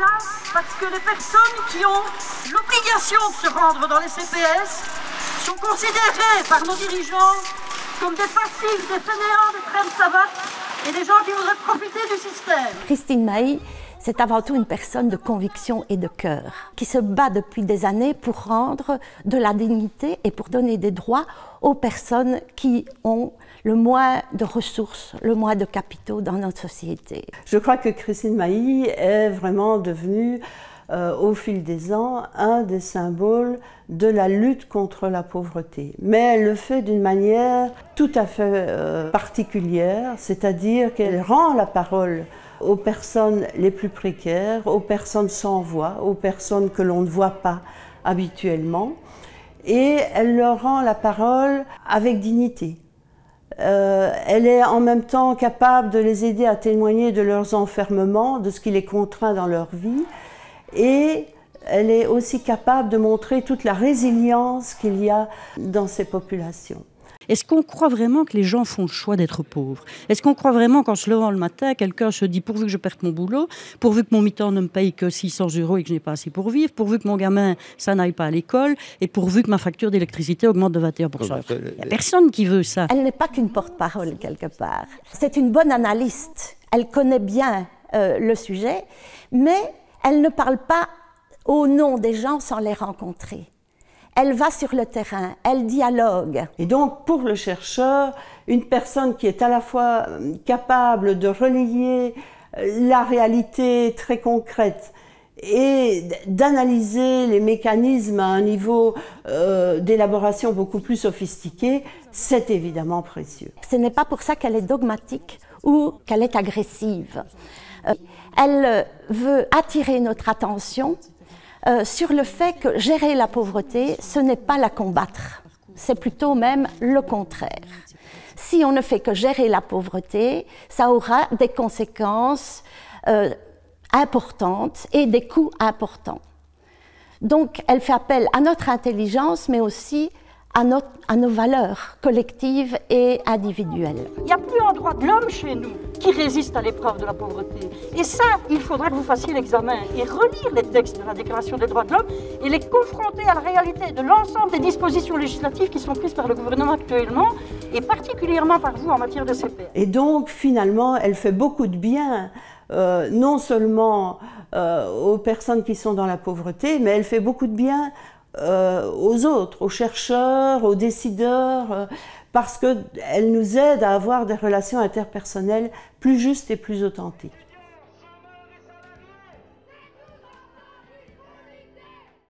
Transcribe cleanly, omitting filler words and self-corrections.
là parce que les personnes qui ont l'obligation de se rendre dans les CPS sont considérées par nos dirigeants comme des passifs, des fainéants, des crèmes savates et des gens qui voudraient profiter du système. Christine Mailly, c'est avant tout une personne de conviction et de cœur, qui se bat depuis des années pour rendre de la dignité et pour donner des droits aux personnes qui ont le moins de ressources, le moins de capitaux dans notre société. Je crois que Christine Mailly est vraiment devenue, au fil des ans, un des symboles de la lutte contre la pauvreté. Mais elle le fait d'une manière tout à fait particulière, c'est-à-dire qu'elle rend la parole aux personnes les plus précaires, aux personnes sans voix, aux personnes que l'on ne voit pas habituellement, et elle leur rend la parole avec dignité. Elle est en même temps capable de les aider à témoigner de leurs enfermements, de ce qui les contraint dans leur vie, et elle est aussi capable de montrer toute la résilience qu'il y a dans ces populations. Est-ce qu'on croit vraiment que les gens font le choix d'être pauvres? Est-ce qu'on croit vraiment qu'en se levant le matin, quelqu'un se dit pourvu que je perde mon boulot, pourvu que mon mi-temps ne me paye que 600 € et que je n'ai pas assez pour vivre, pourvu que mon gamin ça n'aille pas à l'école et pourvu que ma facture d'électricité augmente de 21%? Il n'y a personne qui veut ça. Elle n'est pas qu'une porte-parole quelque part. C'est une bonne analyste. Elle connaît bien le sujet, mais elle ne parle pas au nom des gens sans les rencontrer. Elle va sur le terrain, elle dialogue. Et donc, pour le chercheur, une personne qui est à la fois capable de relayer la réalité très concrète et d'analyser les mécanismes à un niveau d'élaboration beaucoup plus sophistiqué, c'est évidemment précieux. Ce n'est pas pour ça qu'elle est dogmatique ou qu'elle est agressive. Elle veut attirer notre attention sur le fait que gérer la pauvreté, ce n'est pas la combattre, c'est plutôt même le contraire. Si on ne fait que gérer la pauvreté, ça aura des conséquences importantes et des coûts importants. Donc elle fait appel à notre intelligence, mais aussi à nos valeurs collectives et individuelles. Il n'y a plus un droit de l'homme chez nous qui résiste à l'épreuve de la pauvreté. Et ça, il faudra que vous fassiez l'examen et relire les textes de la Déclaration des droits de l'homme et les confronter à la réalité de l'ensemble des dispositions législatives qui sont prises par le gouvernement actuellement et particulièrement par vous en matière de CPS. Et donc, finalement, elle fait beaucoup de bien, non seulement aux personnes qui sont dans la pauvreté, mais elle fait beaucoup de bien aux autres, aux chercheurs, aux décideurs, parce qu'elle nous aide à avoir des relations interpersonnelles plus justes et plus authentiques.